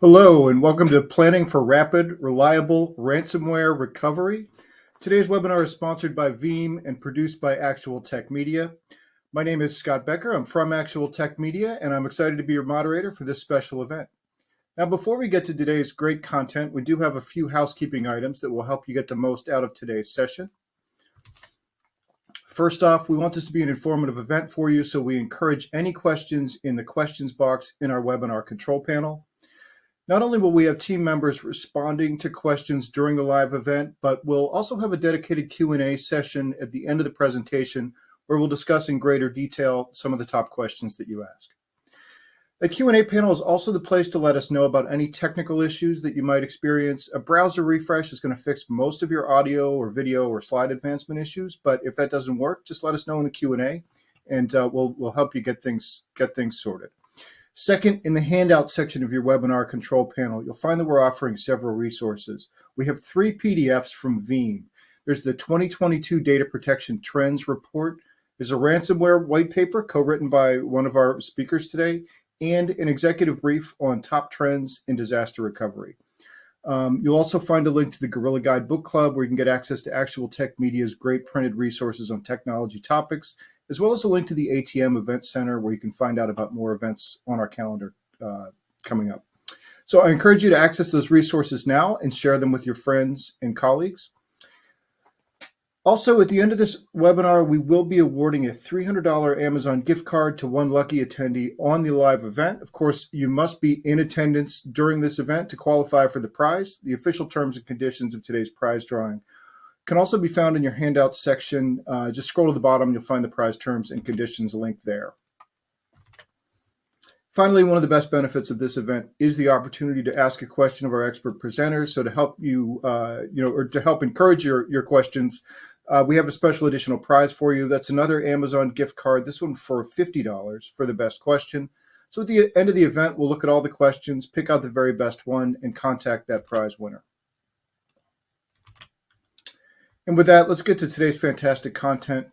Hello, and welcome to Planning for Rapid, Reliable Ransomware Recovery. Today's webinar is sponsored by Veeam and produced by Actual Tech Media. My name is Scott Becker. I'm from Actual Tech Media, and I'm excited to be your moderator for this special event. Now, before we get to today's great content, we do have a few housekeeping items that will help you get the most out of today's session. First off, we want this to be an informative event for you, so we encourage any questions in the questions box in our webinar control panel. Not only will we have team members responding to questions during the live event, but we'll also have a dedicated Q&A session at the end of the presentation where we'll discuss in greater detail some of the top questions that you ask. The Q&A panel is also the place to let us know about any technical issues that you might experience. A browser refresh is going to fix most of your audio or video or slide advancement issues, but if that doesn't work, just let us know in the Q&A and we'll help you get things sorted. Second, in the handout section of your webinar control panel, you'll find that we're offering several resources. We have 3 PDFs from Veeam. There's the 2022 Data Protection Trends Report. There's a ransomware white paper co-written by one of our speakers today, and an executive brief on top trends in disaster recovery. You'll also find a link to the Gorilla Guide Book Club where you can get access to Actual Tech Media's great printed resources on technology topics, as well as a link to the ATM Event Center where you can find out about more events on our calendar coming up. So I encourage you to access those resources now and share them with your friends and colleagues. Also, at the end of this webinar, we will be awarding a $300 Amazon gift card to one lucky attendee on the live event. Of course, you must be in attendance during this event to qualify for the prize. The official terms and conditions of today's prize drawing can also be found in your handout section. Just scroll to the bottom, you'll find the prize terms and conditions link there. Finally, one of the best benefits of this event is the opportunity to ask a question of our expert presenters. So to help you, or to help encourage your questions, we have a special additional prize for you. That's another Amazon gift card, this one for $50 for the best question. So at the end of the event, we'll look at all the questions, pick out the very best one, and contact that prize winner. And with that, let's get to today's fantastic content.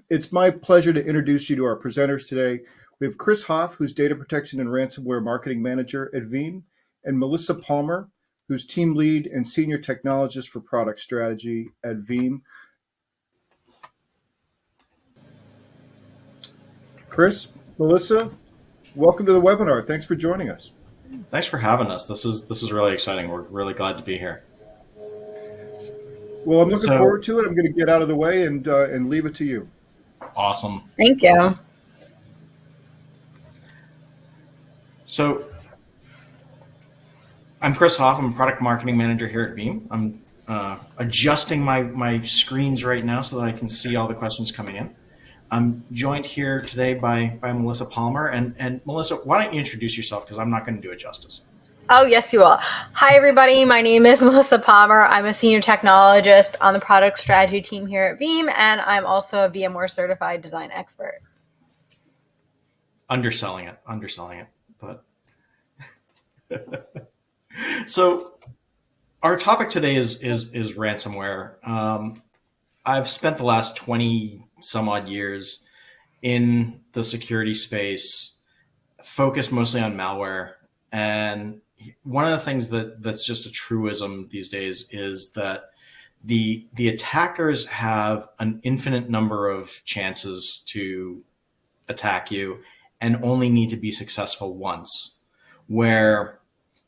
It's my pleasure to introduce you to our presenters today. We have Chris Hoff, who's Data Protection and Ransomware Marketing Manager at Veeam, and Melissa Palmer, who's Team Lead and Senior Technologist for Product Strategy at Veeam. Chris, Melissa, welcome to the webinar. Thanks for joining us. Thanks for having us. This is really exciting. We're really glad to be here. Well, I'm looking forward to it. I'm going to get out of the way and leave it to you. Awesome. Thank you. So I'm Chris Hoff. I'm a product marketing manager here at Veeam. I'm adjusting my screens right now so that I can see all the questions coming in. I'm joined here today by Melissa Palmer. And Melissa, why don't you introduce yourself, because I'm not going to do it justice. Oh, yes, you will. Hi, everybody. My name is Melissa Palmer. I'm a senior technologist on the product strategy team here at Veeam, and I'm also a VMware certified design expert. Underselling it, but so our topic today is ransomware. I've spent the last 20 some odd years in the security space, focused mostly on malware. And one of the things that's just a truism these days is that the attackers have an infinite number of chances to attack you and only need to be successful once, where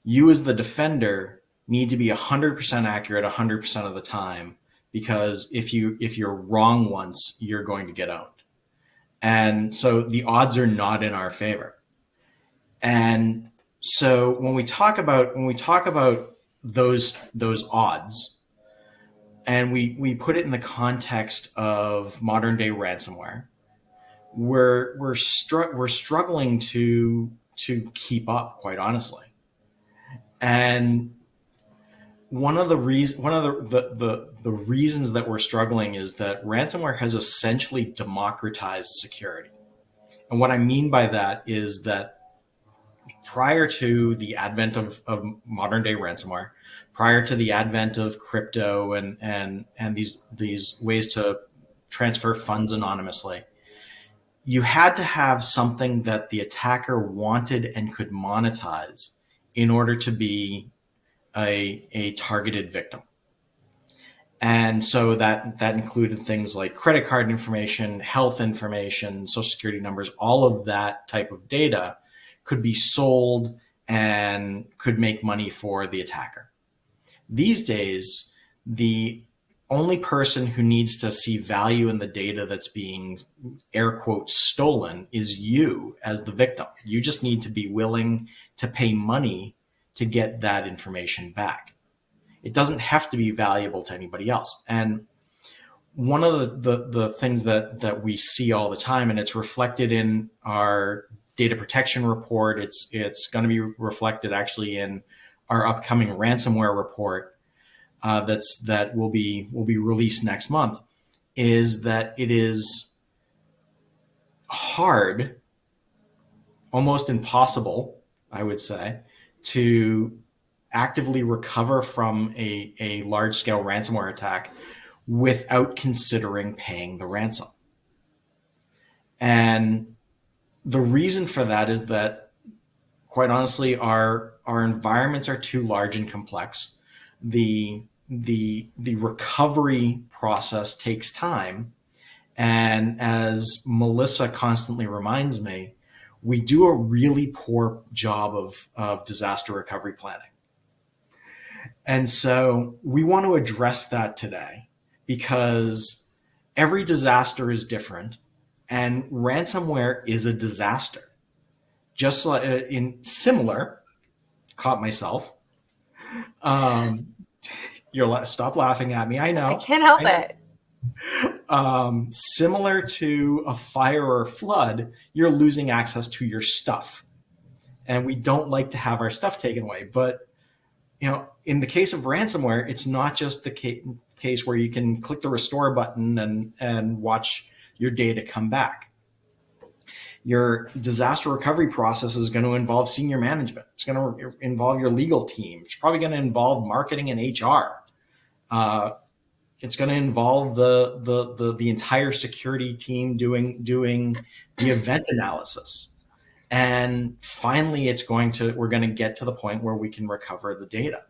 you as the defender need to be 100% accurate 100% of the time, because if you're wrong once, you're going to get owned. And so the odds are not in our favor. And so when we talk about those odds, and we put it in the context of modern day ransomware, we're struggling to keep up, quite honestly. And one of the reasons that we're struggling is that ransomware has essentially democratized security. And what I mean by that is that prior to the advent of modern day ransomware, prior to the advent of crypto and these ways to transfer funds anonymously, you had to have something that the attacker wanted and could monetize in order to be a targeted victim. And so that included things like credit card information, health information, social security numbers. All of that type of data could be sold and could make money for the attacker. These days, the only person who needs to see value in the data that's being air quotes stolen is you as the victim. You just need to be willing to pay money to get that information back. It doesn't have to be valuable to anybody else. And one of the things that we see all the time, and it's reflected in our data protection report, it's going to be reflected actually in our upcoming ransomware report that will be released next month, is that it is hard, almost impossible, I would say, to actively recover from a large-scale ransomware attack without considering paying the ransom. And the reason for that is that, quite honestly, our environments are too large and complex. The recovery process takes time. And as Melissa constantly reminds me, we do a really poor job of disaster recovery planning. And so we want to address that today, because every disaster is different, and ransomware is a disaster. Just like caught myself. Stop laughing at me. I know. I can't help it. Similar to a fire or a flood, you're losing access to your stuff. And we don't like to have our stuff taken away. But in the case of ransomware, it's not just the case where you can click the restore button and watch your data come back. Your disaster recovery process is going to involve senior management. It's going to involve your legal team. It's probably going to involve marketing and HR. It's going to involve the entire security team doing the event analysis. And finally, we're going to get to the point where we can recover the data.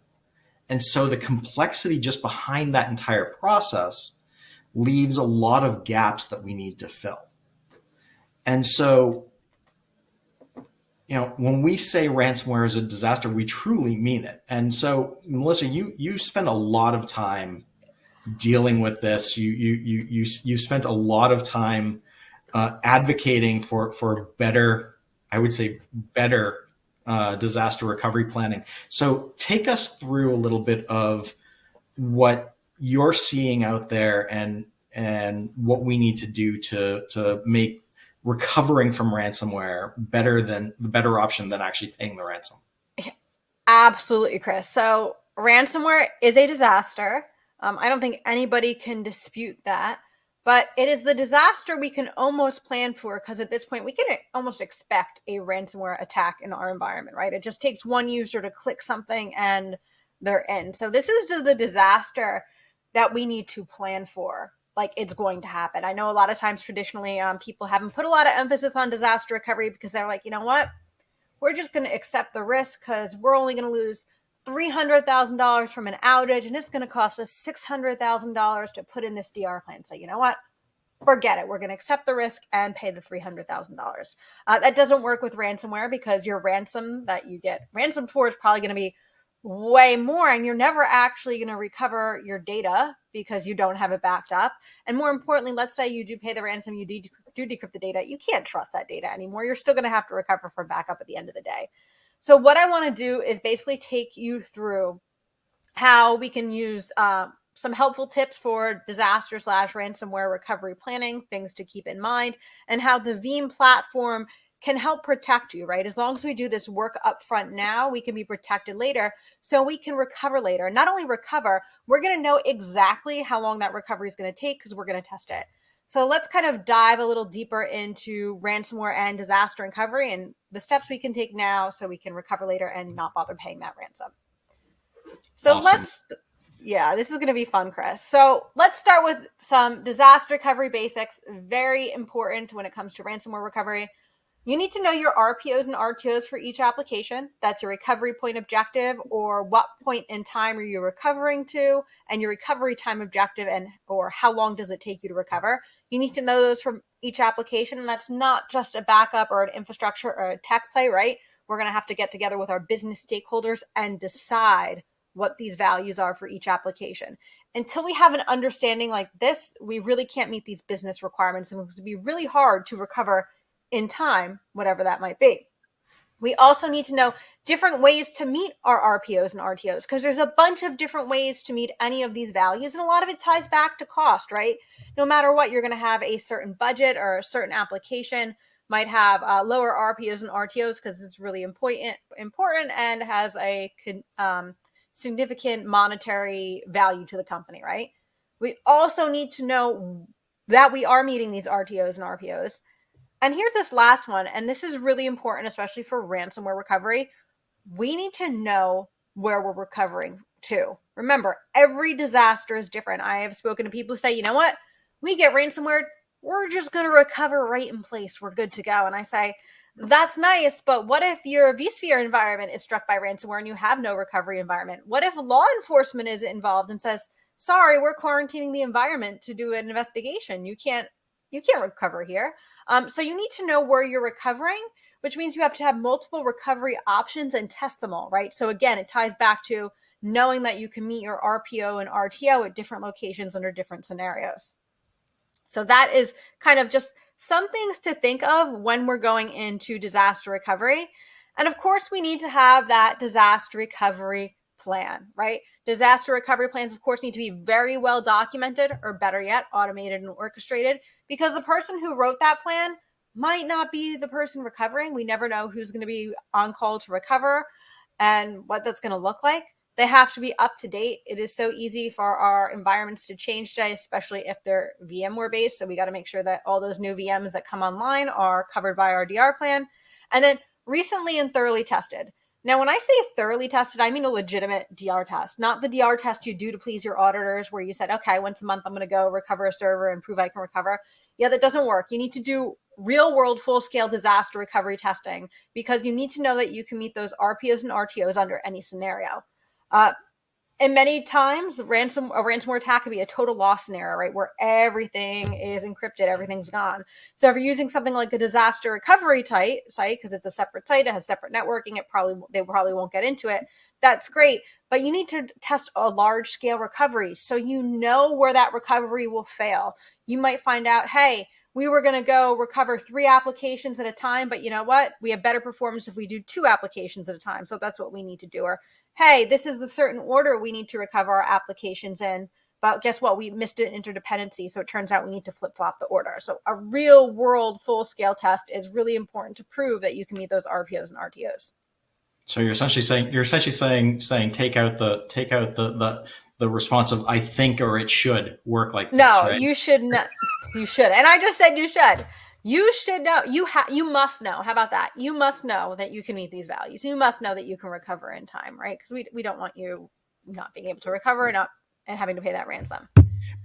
And so the complexity just behind that entire process leaves a lot of gaps that we need to fill. And so, when we say ransomware is a disaster, we truly mean it. And so, Melissa, you spend a lot of time dealing with this. You spent a lot of time advocating for better, I would say better disaster recovery planning. So take us through a little bit of what you're seeing out there and what we need to do to make recovering from ransomware the better option than actually paying the ransom. Absolutely, Chris. So ransomware is a disaster. I don't think anybody can dispute that, but it is the disaster we can almost plan for, because at this point we can almost expect a ransomware attack in our environment, right? It just takes one user to click something and they're in. So this is the disaster that we need to plan for. Like, it's going to happen. I know a lot of times traditionally people haven't put a lot of emphasis on disaster recovery because they're like, you know what? We're just going to accept the risk because we're only going to lose $300,000 from an outage, and it's going to cost us $600,000 to put in this DR plan. So you know what? Forget it. We're going to accept the risk and pay the $300,000. That doesn't work with ransomware, because your ransom that you get ransomed for is probably going to be way more, and you're never actually going to recover your data because you don't have it backed up. And more importantly, let's say you do pay the ransom, you do decrypt the data, you can't trust that data anymore. You're still going to have to recover from backup at the end of the day. So what I want to do is basically take you through how we can use some helpful tips for disaster/ransomware recovery planning, things to keep in mind, and how the Veeam platform can help protect you, right? As long as we do this work up front now, we can be protected later, so we can recover later. Not only recover, we're going to know exactly how long that recovery is going to take because we're going to test it. So let's kind of dive a little deeper into ransomware and disaster recovery and the steps we can take now so we can recover later and not bother paying that ransom. So Awesome. this is going to be fun, Chris. So let's start with some disaster recovery basics. Very important when it comes to ransomware recovery. You need to know your RPOs and RTOs for each application. That's your recovery point objective, or what point in time are you recovering to, and your recovery time objective, and or how long does it take you to recover. You need to know those from each application, and that's not just a backup or an infrastructure or a tech play, right? We're going to have to get together with our business stakeholders and decide what these values are for each application. Until we have an understanding like this, we really can't meet these business requirements, and it's going to be really hard to recover in time, whatever that might be. We also need to know different ways to meet our RPOs and RTOs, because there's a bunch of different ways to meet any of these values, and a lot of it ties back to cost, right? No matter what, you're going to have a certain budget, or a certain application might have lower RPOs and RTOs because it's really important and has a significant monetary value to the company, right? We also need to know that we are meeting these RTOs and RPOs. And here's this last one, and this is really important, especially for ransomware recovery. We need to know where we're recovering to. Remember, every disaster is different. I have spoken to people who say, you know what? We get ransomware, we're just going to recover right in place. We're good to go. And I say, that's nice, but what if your vSphere environment is struck by ransomware and you have no recovery environment? What if law enforcement is involved and says, sorry, we're quarantining the environment to do an investigation. You can't recover here. So you need to know where you're recovering, which means you have to have multiple recovery options and test them all, right? So again, it ties back to knowing that you can meet your RPO and RTO at different locations under different scenarios. So that is kind of just some things to think of when we're going into disaster recovery. And of course, we need to have that disaster recovery plan, right? Disaster recovery plans, of course, need to be very well documented, or better yet, automated and orchestrated, because the person who wrote that plan might not be the person recovering. We never know who's going to be on call to recover and what that's going to look like. They have to be up to date. It is so easy for our environments to change today, especially if they're VMware based. So we got to make sure that all those new VMs that come online are covered by our DR plan. And then recently and thoroughly tested. Now, when I say thoroughly tested, I mean a legitimate DR test, not the DR test you do to please your auditors where you said, okay, once a month, I'm going to go recover a server and prove I can recover. Yeah, that doesn't work. You need to do real world full scale disaster recovery testing, because you need to know that you can meet those RPOs and RTOs under any scenario. And many times a ransomware attack could be a total loss scenario, right? Where everything is encrypted, everything's gone. So if you're using something like a disaster recovery site, because it's a separate site, it has separate networking, they probably won't get into it. That's great. But you need to test a large scale recovery so you know where that recovery will fail. You might find out, hey, we were going to go recover 3 applications at a time, but you know what? We have better performance if we do 2 applications at a time. So that's what we need to do. Or, hey, this is the certain order we need to recover our applications in, but guess what? We missed an interdependency. So it turns out we need to flip-flop the order. So a real world full-scale test is really important to prove that you can meet those RPOs and RTOs. So you're essentially saying take out the response of I think or it should work like this. No, right? You should not. You should. And I just said you should. You should know. You must know. How about that? You must know that you can meet these values. You must know that you can recover in time, right? Because we don't want you not being able to recover and having to pay that ransom.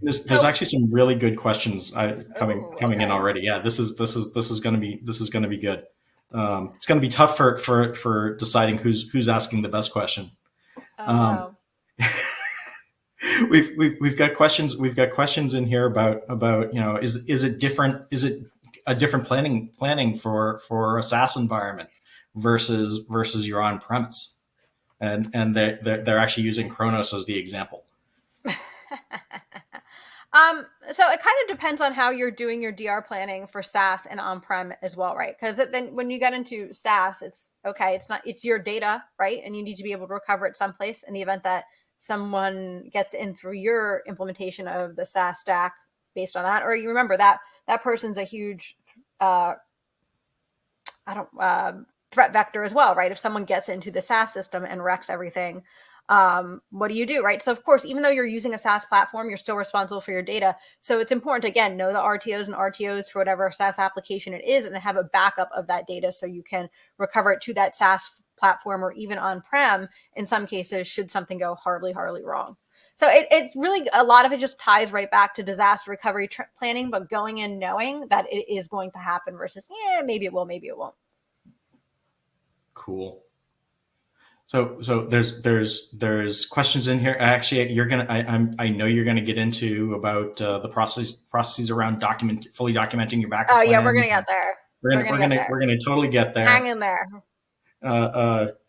There's actually some really good questions coming in already. Yeah, this is going to be good. It's going to be tough for deciding who's asking the best question. No. We've got questions in here about is it a different planning for a SaaS environment versus your on premise, and they're actually using Kronos as the example. So it kind of depends on how you're doing your DR planning for SaaS and on-prem as well, right? Because then when you get into SaaS, it's your data, right? And you need to be able to recover it someplace in the event that someone gets in through your implementation of the SaaS stack based on that. Or you remember that person's a huge threat vector as well, right? If someone gets into the SaaS system and wrecks everything, what do you do, right? So of course, even though you're using a SaaS platform, you're still responsible for your data. So it's important to, again, know the RTOs and RTOs for whatever SaaS application it is, and have a backup of that data so you can recover it to that SaaS platform, or even on-prem in some cases, should something go horribly, horribly wrong. So it's really, a lot of it just ties right back to disaster recovery planning, but going in knowing that it is going to happen versus, yeah, maybe it will, maybe it won't. Cool. So there's questions in here. Actually, I know you're gonna get into about the processes around fully documenting your backup. Oh yeah, we're gonna get there. We're gonna totally get there. Hang in there.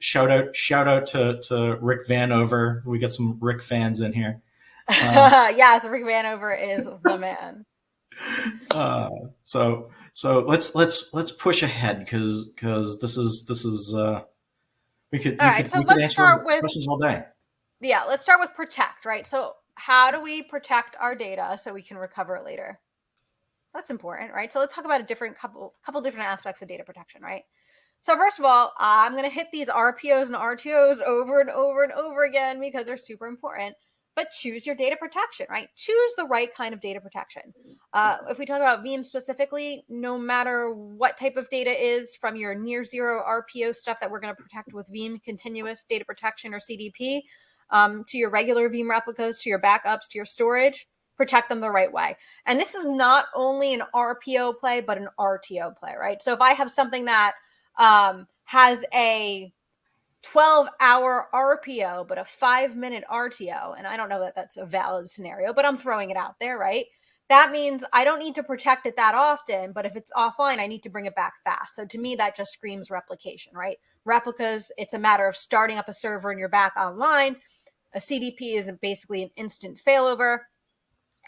Shout out to Rick Vanover. We got some Rick fans in here. Yes, Rick Vanover is the man. So let's push ahead because this is we could answer questions all day. Yeah, let's start with protect, right? So how do we protect our data so we can recover it later? That's important, right? So let's talk about a couple different aspects of data protection, right? So first of all, I'm going to hit these RPOs and RTOs over and over and over again because they're super important. But choose your data protection, right? Choose the right kind of data protection. If we talk about Veeam specifically, no matter what type of data is, from your near zero RPO stuff that we're going to protect with Veeam Continuous Data Protection or CDP, to your regular Veeam replicas, to your backups, to your storage, protect them the right way. And this is not only an RPO play, but an RTO play, right? So if I have something that has a 12-hour RPO, but a 5-minute RTO, and I don't know that that's a valid scenario, but I'm throwing it out there, right? That means I don't need to protect it that often, but if it's offline, I need to bring it back fast. So to me, that just screams replication, right? Replicas, it's a matter of starting up a server and you're back online. A CDP is basically an instant failover.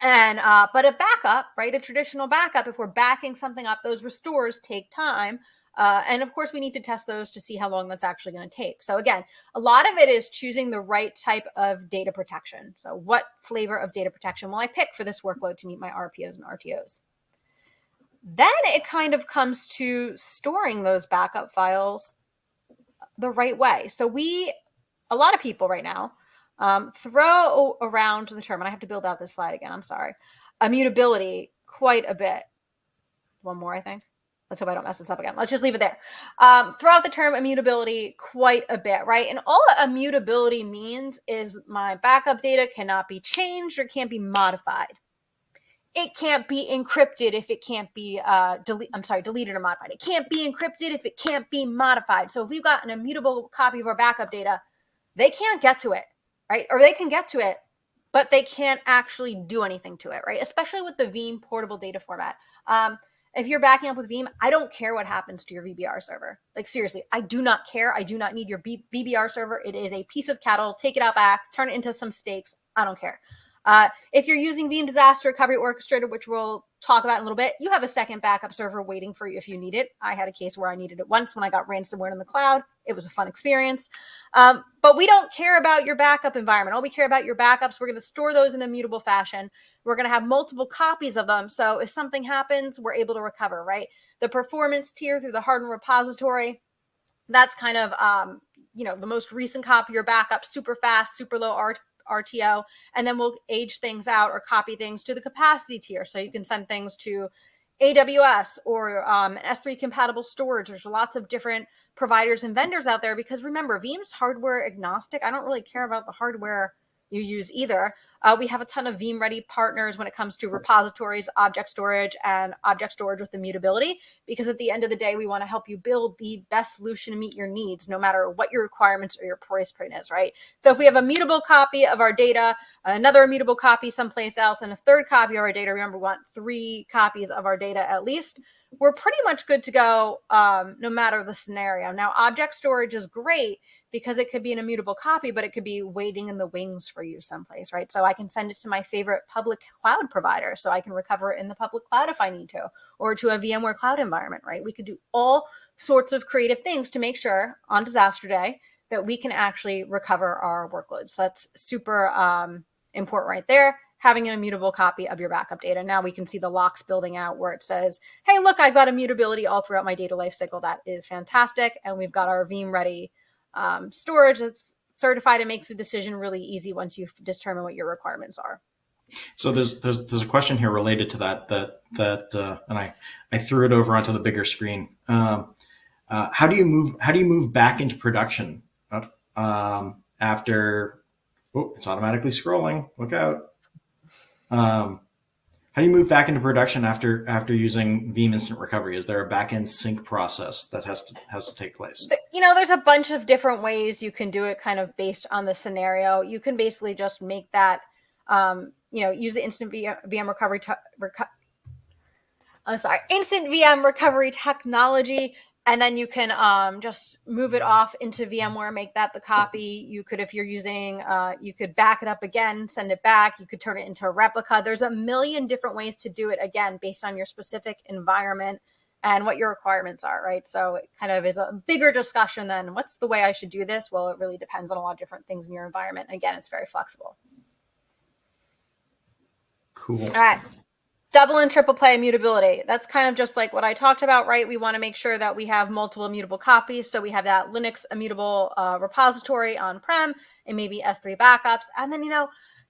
And but a backup, right? A traditional backup, if we're backing something up, those restores take time. And of course, we need to test those to see how long that's actually going to take. So again, a lot of it is choosing the right type of data protection. So what flavor of data protection will I pick for this workload to meet my RPOs and RTOs? Then it kind of comes to storing those backup files the right way. So a lot of people right now throw around the term, and I have to build out this slide again, I'm sorry, immutability quite a bit. One more, I think. Let's hope I don't mess this up again. Let's just leave it there. Throw out the term immutability quite a bit, right? And all immutability means is my backup data cannot be changed or can't be modified. It can't be encrypted if it can't be deleted or modified. It can't be encrypted if it can't be modified. So if we've got an immutable copy of our backup data, they can't get to it, right? Or they can get to it, but they can't actually do anything to it, right? Especially with the Veeam portable data format. If you're backing up with Veeam, I don't care what happens to your VBR server. Like seriously, I do not care. I do not need your VBR server. It is a piece of cattle. Take it out back, turn it into some steaks. I don't care. If you're using Veeam Disaster Recovery Orchestrator, which we'll talk about in a little bit, you have a second backup server waiting for you if you need it. I had a case where I needed it once when I got ransomware in the cloud. It was a fun experience. But we don't care about your backup environment. All we care about your backups. We're going to store those in a mutable fashion. We're going to have multiple copies of them. So if something happens, we're able to recover, right? The performance tier through the hardened repository, that's kind of, the most recent copy of your backup, super fast, super low RTO, and then we'll age things out or copy things to the capacity tier. So you can send things to AWS or an S3 compatible storage. There's lots of different providers and vendors out there because remember, Veeam's hardware agnostic. I don't really care about the hardware you use either. We have a ton of Veeam ready partners when it comes to repositories, object storage, and object storage with immutability, because at the end of the day, we want to help you build the best solution to meet your needs, no matter what your requirements or your price point is, right? So if we have a mutable copy of our data, another immutable copy someplace else, and a third copy of our data, remember, we want 3 copies of our data at least, we're pretty much good to go no matter the scenario. Now, object storage is great because it could be an immutable copy, but it could be waiting in the wings for you someplace, right? So I can send it to my favorite public cloud provider so I can recover it in the public cloud if I need to, or to a VMware cloud environment, right? We could do all sorts of creative things to make sure on disaster day that we can actually recover our workloads. So that's super important right there. Having an immutable copy of your backup data. Now we can see the locks building out where it says, hey, look, I've got immutability all throughout my data lifecycle. That is fantastic. And we've got our Veeam ready storage that's certified and makes the decision really easy once you've determined what your requirements are. So there's a question here related to that, and I threw it over onto the bigger screen. How do you move back into production after Oh, it's automatically scrolling. Look out. How do you move back into production after using Veeam Instant Recovery? Is there a backend sync process that has to take place? There's a bunch of different ways you can do it, kind of based on the scenario. You can basically just make that, use the instant VM recovery. Instant VM recovery technology. And then you can just move it off into VMware, make that the copy. You could, if you're using, you could back it up again, send it back. You could turn it into a replica. There's a million different ways to do it, again, based on your specific environment and what your requirements are, right? So it kind of is a bigger discussion than what's the way I should do this? Well, it really depends on a lot of different things in your environment. And again, it's very flexible. Cool. All right. Double and triple play immutability. That's kind of just like what I talked about, right? We want to make sure that we have multiple immutable copies. So we have that Linux immutable repository on-prem and maybe S3 backups. And then,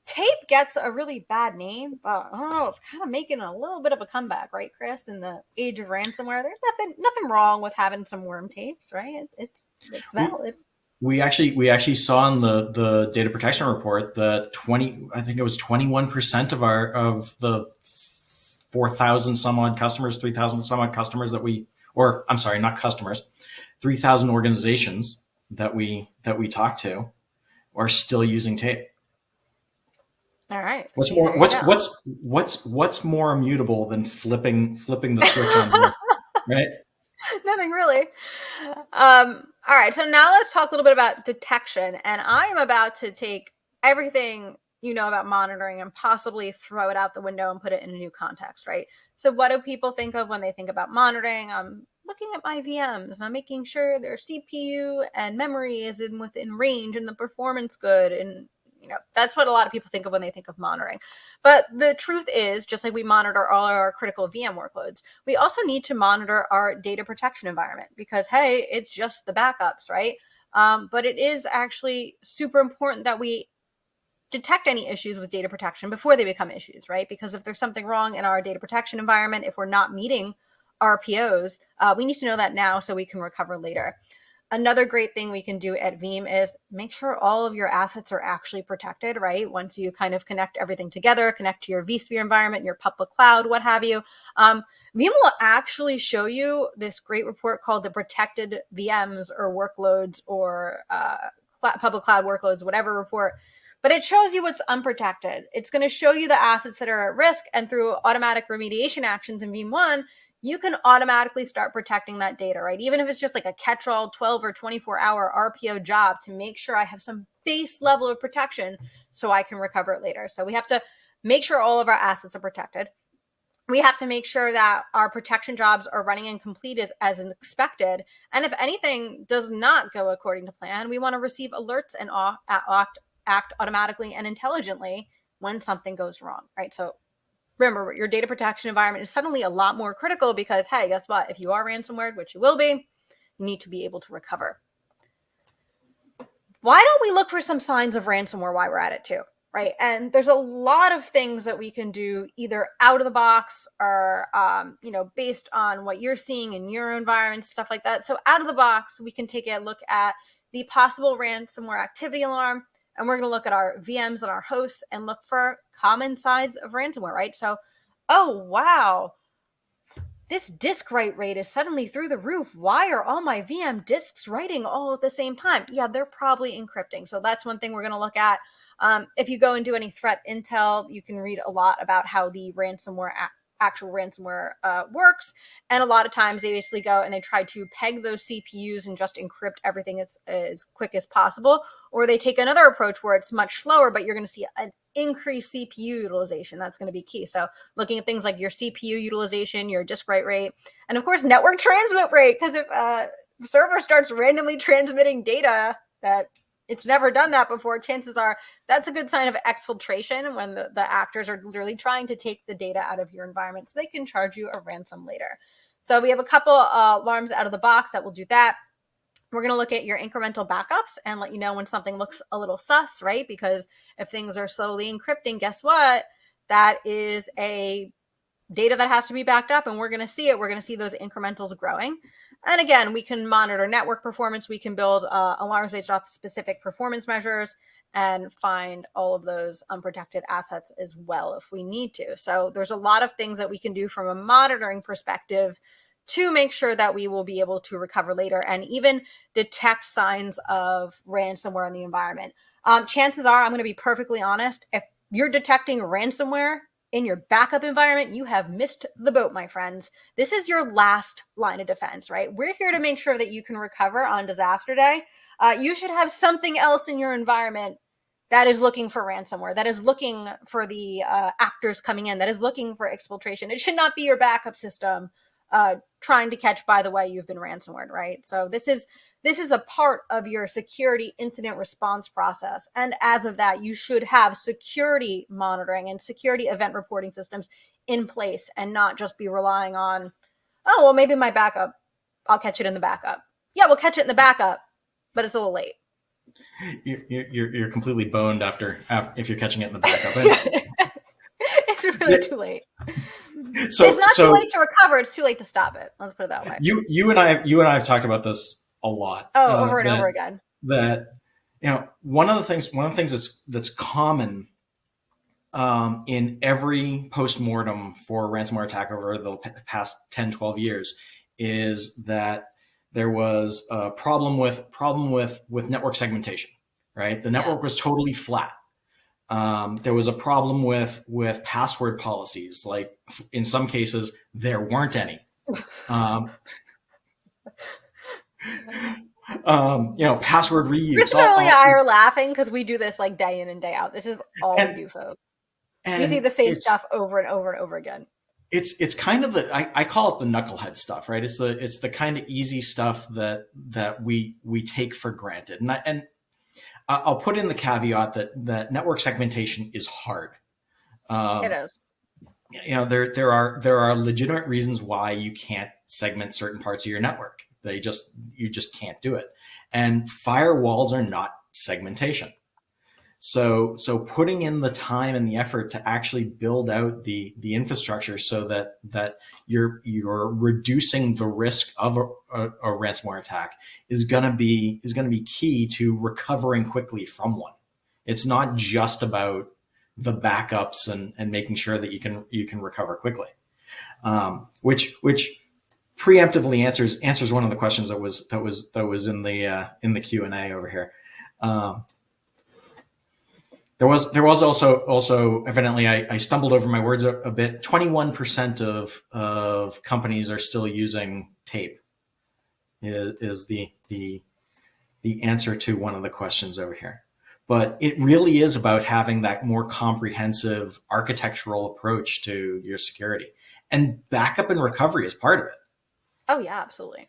tape gets a really bad name, but I don't know, it's kind of making a little bit of a comeback, right, Chris? In the age of ransomware, there's nothing wrong with having some worm tapes, right? It's valid. We actually saw in the data protection report that 21% of the 4,000 some odd customers, 3,000 some odd customers not customers, 3,000 organizations that we talk to are still using tape. All right. What's more immutable than flipping the switch on here, right? Nothing really. All right. So now let's talk a little bit about detection. And I'm about to take everything about monitoring and possibly throw it out the window and put it in a new context, right? So what do people think of when they think about monitoring? I'm looking at my VMs and I'm making sure their CPU and memory is within range and the performance good. And, that's what a lot of people think of when they think of monitoring. But the truth is, just like we monitor all our critical VM workloads, we also need to monitor our data protection environment because, hey, it's just the backups, right? But it is actually super important that we detect any issues with data protection before they become issues, right? Because if there's something wrong in our data protection environment, if we're not meeting our POs, we need to know that now so we can recover later. Another great thing we can do at Veeam is make sure all of your assets are actually protected, right? Once you kind of connect everything together, connect to your vSphere environment, your public cloud, what have you. Veeam will actually show you this great report called the Protected VMs or Workloads or Public Cloud Workloads, whatever report. But it shows you what's unprotected. It's going to show you the assets that are at risk, and through automatic remediation actions in Veeam 1, you can automatically start protecting that data, right? Even if it's just like a catch-all 12 or 24-hour RPO job to make sure I have some base level of protection so I can recover it later. So we have to make sure all of our assets are protected. We have to make sure that our protection jobs are running and complete as expected. And if anything does not go according to plan, we want to receive alerts and act automatically and intelligently when something goes wrong, right? So remember, your data protection environment is suddenly a lot more critical because, hey, guess what? If you are ransomware, which you will be, you need to be able to recover. Why don't we look for some signs of ransomware while we're at it too, right? And there's a lot of things that we can do either out of the box or, based on what you're seeing in your environment, stuff like that. So out of the box, we can take a look at the possible ransomware activity alarm. And we're going to look at our VMs and our hosts and look for common signs of ransomware, right? So, oh, wow, this disk write rate is suddenly through the roof. Why are all my VM disks writing all at the same time? Yeah, they're probably encrypting. So that's one thing we're going to look at. If you go and do any threat intel, you can read a lot about how the actual ransomware works. And a lot of times they basically go and they try to peg those CPUs and just encrypt everything as quick as possible. Or they take another approach where it's much slower, but you're going to see an increased CPU utilization. That's going to be key. So looking at things like your CPU utilization, your disk write rate, and of course, network transmit rate. Because if a server starts randomly transmitting data that it's never done that before, chances are that's a good sign of exfiltration when the actors are literally trying to take the data out of your environment so they can charge you a ransom later. So we have a couple alarms out of the box that will do that. We're going to look at your incremental backups and let you know when something looks a little sus, right? Because if things are slowly encrypting, guess what? That is a data that has to be backed up, and we're going to see it. We're going to see those incrementals growing. And again, we can monitor network performance. We can build alarms based off specific performance measures. and find all of those unprotected assets as well if we need to. So there's a lot of things that we can do from a monitoring perspective to make sure that we will be able to recover later and even detect signs of ransomware in the environment. Chances are, I'm going to be perfectly honest, if you're detecting ransomware in your backup environment, you have missed the boat, my friends. This is your last line of defense, right? We're here to make sure that you can recover on disaster day. You should have something else in your environment that is looking for ransomware, that is looking for the actors coming in, that is looking for exfiltration. It should not be your backup system trying to catch, by the way, you've been ransomware, right? So this is a part of your security incident response process. And as of that, you should have security monitoring and security event reporting systems in place and not just be relying on, oh, well, maybe my backup, I'll catch it in the backup. Yeah, we'll catch it in the backup, but it's a little late. You're completely boned after if you're catching it in the backup. It's really too late. So it's not too late to recover. It's too late to stop it. Let's put it that way. You and I have talked about this a lot. Over and over again. That one of the things that's common in every postmortem for a ransomware attack over the past 10, 12 years is that there was a problem with network segmentation, right? The network was totally flat. There was a problem with password policies. Like in some cases, there weren't any. Password reuse. Chris and I are laughing because we do this like day in and day out. This is all we do, folks. We see the same stuff over and over and over again. It's kind of I call it the knucklehead stuff, right? It's the kind of easy stuff that we take for granted. And I'll put in the caveat that network segmentation is hard. It is. There are legitimate reasons why you can't segment certain parts of your network. You just can't do it. And firewalls are not segmentation. So putting in the time and the effort to actually build out the infrastructure so that you're reducing the risk of a ransomware attack is gonna be key to recovering quickly from one. It's not just about the backups and making sure that you can recover quickly, which preemptively answers one of the questions that was in the Q&A over here. There was also evidently I stumbled over my words a bit. 21% of companies are still using tape. Is the answer to one of the questions over here. But it really is about having that more comprehensive architectural approach to your security, and backup and recovery is part of it. Oh yeah, absolutely.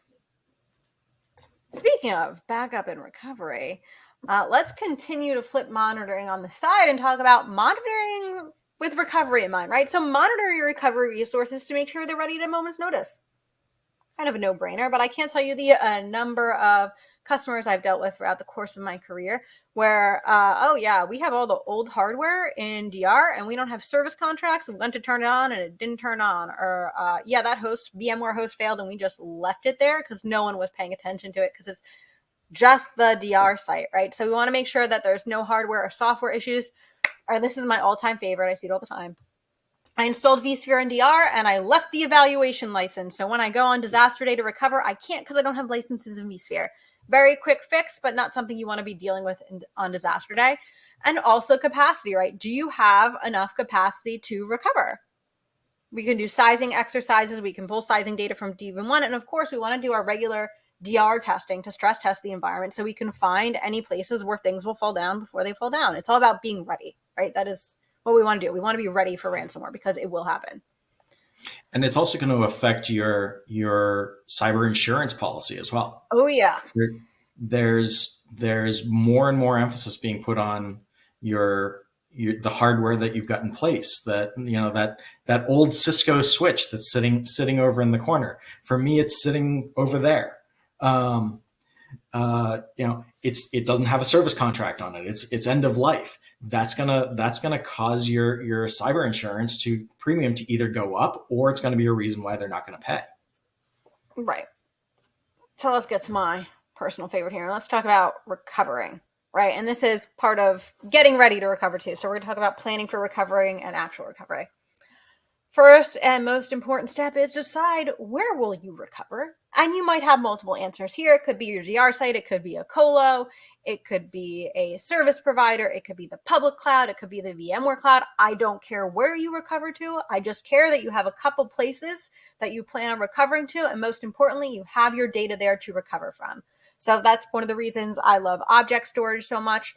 Speaking of backup and recovery, let's continue to flip monitoring on the side and talk about monitoring with recovery in mind, right? So monitor your recovery resources to make sure they're ready at a moment's notice. Kind of a no-brainer, but I can't tell you the number of customers I've dealt with throughout the course of my career where, we have all the old hardware in DR and we don't have service contracts. We went to turn it on and it didn't turn on. Or, that VMware host failed and we just left it there because no one was paying attention to it because it's just the DR site, right? So we want to make sure that there's no hardware or software issues. Or this is my all-time favorite. I see it all the time. I installed vSphere in DR and I left the evaluation license. So when I go on disaster day to recover, I can't because I don't have licenses in vSphere. Very quick fix, but not something you want to be dealing with on disaster day. And also capacity, right? Do you have enough capacity to recover? We can do sizing exercises. We can pull sizing data from D1. And of course, we want to do our regular DR testing to stress test the environment so we can find any places where things will fall down before they fall down. It's all about being ready, right? That is what we want to do. We want to be ready for ransomware because it will happen. And it's also going to affect your cyber insurance policy as well. Oh yeah. There's more and more emphasis being put on the hardware that you've got in place. That old Cisco switch that's sitting over in the corner. For me, it's sitting over there. It doesn't have a service contract on it. It's end of life. That's gonna cause your cyber insurance premium to either go up, or it's gonna be a reason why they're not gonna pay. Right. So let's get to my personal favorite here. Let's talk about recovering. right? And this is part of getting ready to recover too. So we're going to talk about planning for recovering and actual recovery. First and most important step is decide where will you recover? And you might have multiple answers here. It could be your DR site. It could be a colo. It could be a service provider. It could be the public cloud. It could be the VMware cloud. I don't care where you recover to. I just care that you have a couple places that you plan on recovering to. And most importantly, you have your data there to recover from. So that's one of the reasons I love object storage so much.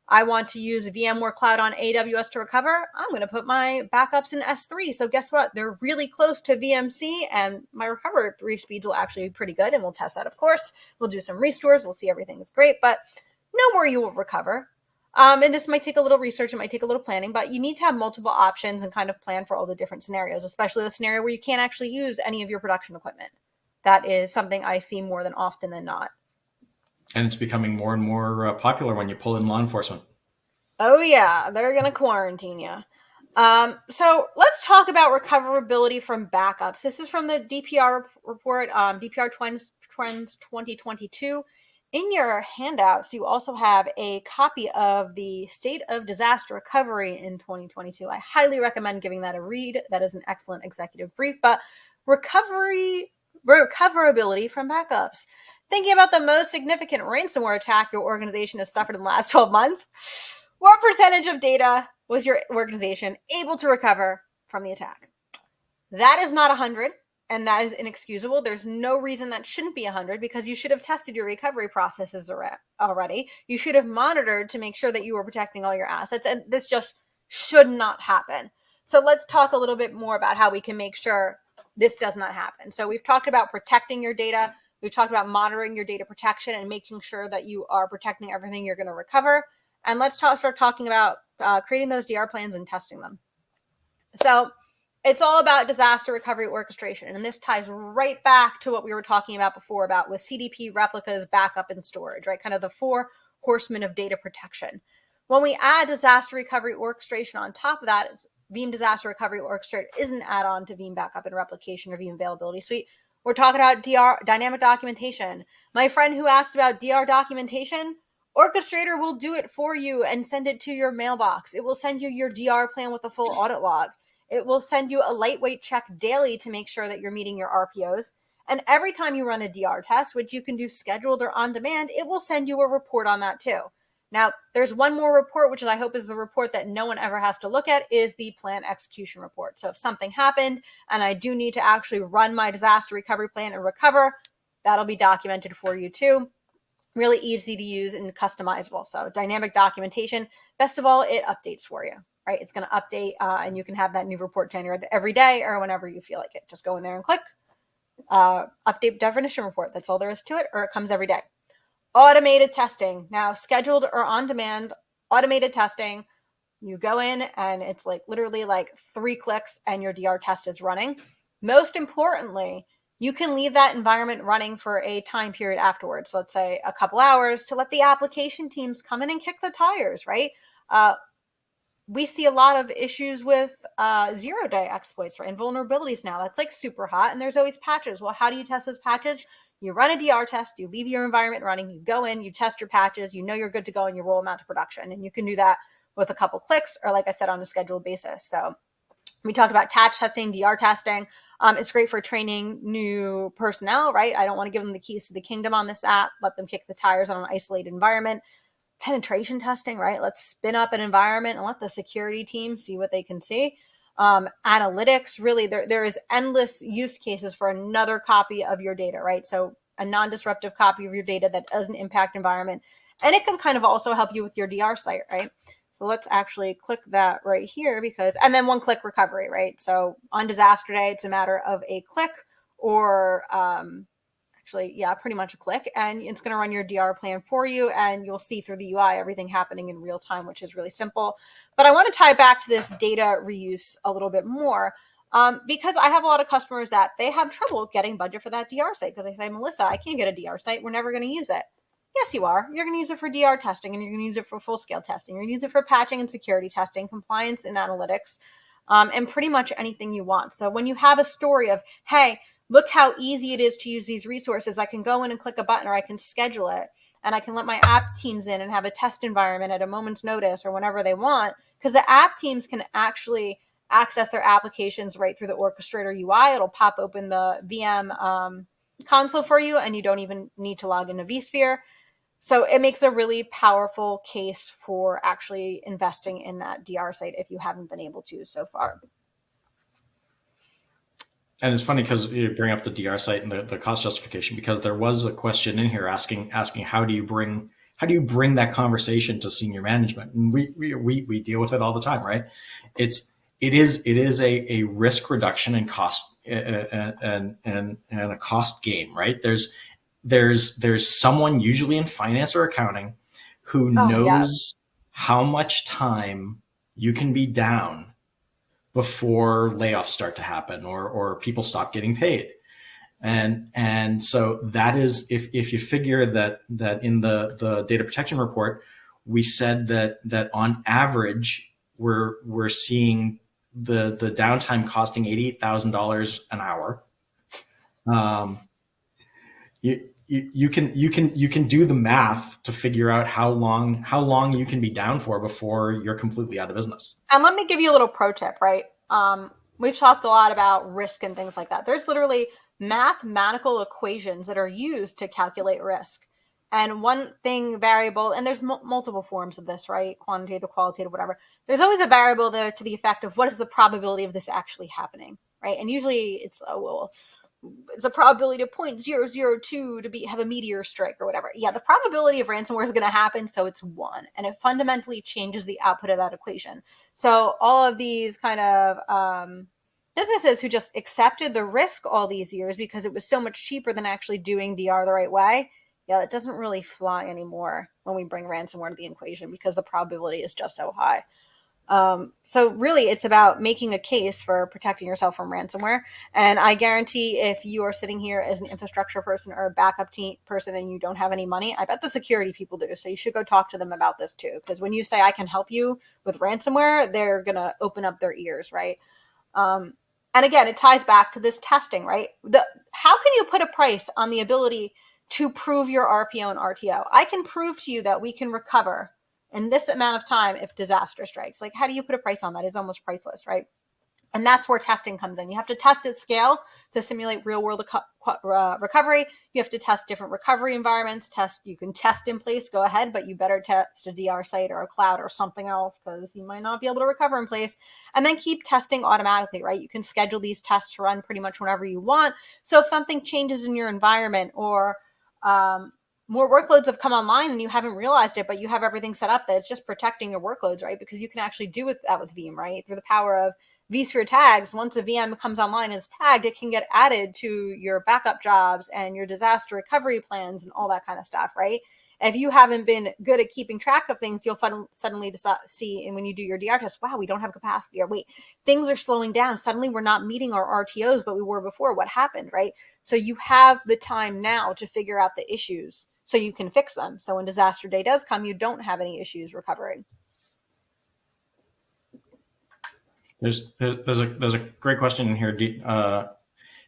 I want to use VMware Cloud on AWS to recover. I'm going to put my backups in S3. So guess what? They're really close to VMC, and my recovery speeds will actually be pretty good. And we'll test that, of course. We'll do some restores. We'll see everything is great, but know where you will recover. And this might take a little research. It might take a little planning, but you need to have multiple options and kind of plan for all the different scenarios, especially the scenario where you can't actually use any of your production equipment. That is something I see more than often than not. And it's becoming more and more popular when you pull in law enforcement. Oh, yeah. They're going to quarantine you. So let's talk about recoverability from backups. This is from the DPR report, DPR Trends 2022. In your handouts, you also have a copy of the State of Disaster Recovery in 2022. I highly recommend giving that a read. That is an excellent executive brief. But recoverability from backups. Thinking about the most significant ransomware attack your organization has suffered in the last 12 months, what percentage of data was your organization able to recover from the attack? That is not 100, and that is inexcusable. There's no reason that shouldn't be 100 because you should have tested your recovery processes already. You should have monitored to make sure that you were protecting all your assets, and this just should not happen. So let's talk a little bit more about how we can make sure this does not happen. So we've talked about protecting your data. We've talked about monitoring your data protection and making sure that you are protecting everything you're going to recover. And let's start talking about creating those DR plans and testing them. So it's all about disaster recovery orchestration. And this ties right back to what we were talking about before about with CDP, replicas, backup, and storage, right? Kind of the 4 horsemen of data protection. When we add disaster recovery orchestration on top of that, Veeam Disaster Recovery Orchestrator is an add-on to Veeam Backup and Replication or Veeam Availability Suite. We're talking about DR, dynamic documentation. My friend who asked about DR documentation, Orchestrator will do it for you and send it to your mailbox. It will send you your DR plan with a full audit log. It will send you a lightweight check daily to make sure that you're meeting your RPOs. And every time you run a DR test, which you can do scheduled or on demand, it will send you a report on that too. Now, there's one more report, which I hope is the report that no one ever has to look at, is the plan execution report. So if something happened and I do need to actually run my disaster recovery plan and recover, that'll be documented for you too. Really easy to use and customizable. So dynamic documentation, best of all, it updates for you, right? It's going to update and you can have that new report generated every day or whenever you feel like it. Just go in there and click update definition report. That's all there is to it, or it comes every day. Automated testing. Now, scheduled or on-demand automated testing, you go in and it's like literally like 3 clicks and your DR test is running. Most importantly, you can leave that environment running for a time period afterwards. So let's say a couple hours to let the application teams come in and kick the tires, right? We see a lot of issues with 0-day exploits, right? And vulnerabilities now. That's like super hot and there's always patches. Well, how do you test those patches? You run a DR test, you leave your environment running, you go in, you test your patches, you know you're good to go, and you roll them out to production. And you can do that with a couple clicks or, like I said, on a scheduled basis. So we talked about patch testing, DR testing. It's great for training new personnel, right? I don't want to give them the keys to the kingdom on this app. Let them kick the tires on an isolated environment. Penetration testing, right? Let's spin up an environment and let the security team see what they can see. Analytics, really, there is endless use cases for another copy of your data, right? So a non-disruptive copy of your data that doesn't impact environment. And it can kind of also help you with your DR site, right? So let's actually click that right here and then 1-click recovery, right? So on disaster day, it's a matter of a click or pretty much a click, and it's going to run your DR plan for you, and you'll see through the UI everything happening in real time, which is really simple. But I want to tie back to this data reuse a little bit more because I have a lot of customers that they have trouble getting budget for that DR site because they say, Melissa, I can't get a DR site. We're never going to use it. Yes, you are. You're going to use it for DR testing, and you're going to use it for full-scale testing. You're going to use it for patching and security testing, compliance and analytics, and pretty much anything you want. So when you have a story of, hey, look how easy it is to use these resources. I can go in and click a button or I can schedule it. and I can let my app teams in and have a test environment at a moment's notice or whenever they want, because the app teams can actually access their applications right through the Orchestrator UI. It'll pop open the Veeam console for you, and you don't even need to log into vSphere. So it makes a really powerful case for actually investing in that DR site if you haven't been able to so far. And it's funny because you bring up the DR site and the cost justification, because there was a question in here asking how do you bring that conversation to senior management? And we deal with it all the time, right? It is a risk reduction and cost and a cost game, right? There's someone usually in finance or accounting who knows how much time you can be down before layoffs start to happen or people stop getting paid. And so that is, if you figure that in the data protection report, we said that on average, we're seeing the downtime costing $88,000 an hour. You can do the math to figure out how long you can be down for before you're completely out of business. And let me give you a little pro tip, right? We've talked a lot about risk and things like that. There's literally mathematical equations that are used to calculate risk. And one thing variable, and there's multiple forms of this, right? Quantitative, qualitative, whatever. There's always a variable there to the effect of what is the probability of this actually happening, right? And usually it's a probability of 0.002 to have a meteor strike or whatever. Yeah, the probability of ransomware is going to happen, so it's 1, and it fundamentally changes the output of that equation. So all of these kind of businesses who just accepted the risk all these years because it was so much cheaper than actually doing DR the right way, yeah, it doesn't really fly anymore when we bring ransomware to the equation because the probability is just so high. So really, it's about making a case for protecting yourself from ransomware. And I guarantee if you are sitting here as an infrastructure person or a backup team person and you don't have any money, I bet the security people do. So you should go talk to them about this too. Because when you say, I can help you with ransomware, they're going to open up their ears, right? And again, it ties back to this testing, right? How can you put a price on the ability to prove your RPO and RTO? I can prove to you that we can recover in this amount of time if disaster strikes. Like, how do you put a price on that? It's almost priceless, right? And that's where testing comes in. You have to test at scale to simulate real world recovery. You have to test different recovery environments. You can test in place, go ahead, but you better test a DR site or a cloud or something else because you might not be able to recover in place. And then keep testing automatically, right? You can schedule these tests to run pretty much whenever you want. So if something changes in your environment or more workloads have come online and you haven't realized it, but you have everything set up that it's just protecting your workloads, right? Because you can actually do that with Veeam, right? Through the power of vSphere tags. Once a VM comes online and is tagged, it can get added to your backup jobs and your disaster recovery plans and all that kind of stuff, right? If you haven't been good at keeping track of things, you'll suddenly see, and when you do your DR test, wow, we don't have capacity, or wait, things are slowing down. Suddenly we're not meeting our RTOs, but we were before. What happened, right? So you have the time now to figure out the issues so you can fix them. So when disaster day does come, you don't have any issues recovering. There's a great question in here.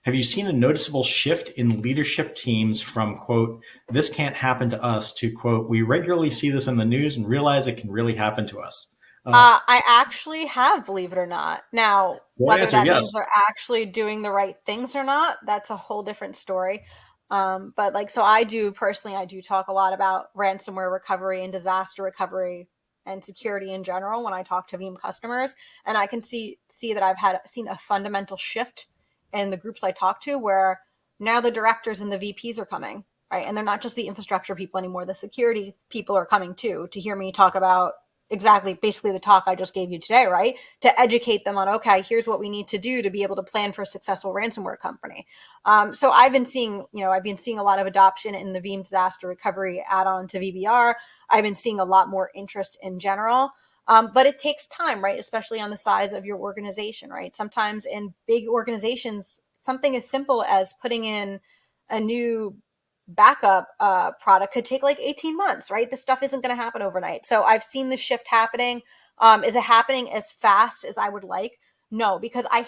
Have you seen a noticeable shift in leadership teams from, quote, this can't happen to us, to, quote, we regularly see this in the news and realize it can really happen to us? I actually have, believe it or not. Now, whether that means they're actually doing the right things or not, that's a whole different story. But so I do talk a lot about ransomware recovery and disaster recovery and security in general when I talk to Veeam customers. And I can see that I've seen a fundamental shift in the groups I talk to, where now the directors and the VPs are coming, right? And they're not just the infrastructure people anymore. The security people are coming too, to hear me talk about basically the talk I just gave you today, right? To educate them on, okay, here's what we need to do to be able to plan for a successful ransomware company. So I've been seeing a lot of adoption in the Veeam disaster recovery add-on to VBR. I've been seeing a lot more interest in general. But it takes time, right? Especially on the size of your organization, right? Sometimes in big organizations, something as simple as putting in a new backup product could take like 18 months, right? This stuff isn't going to happen overnight. So I've seen the shift happening. Is it happening as fast as I would like? No, because I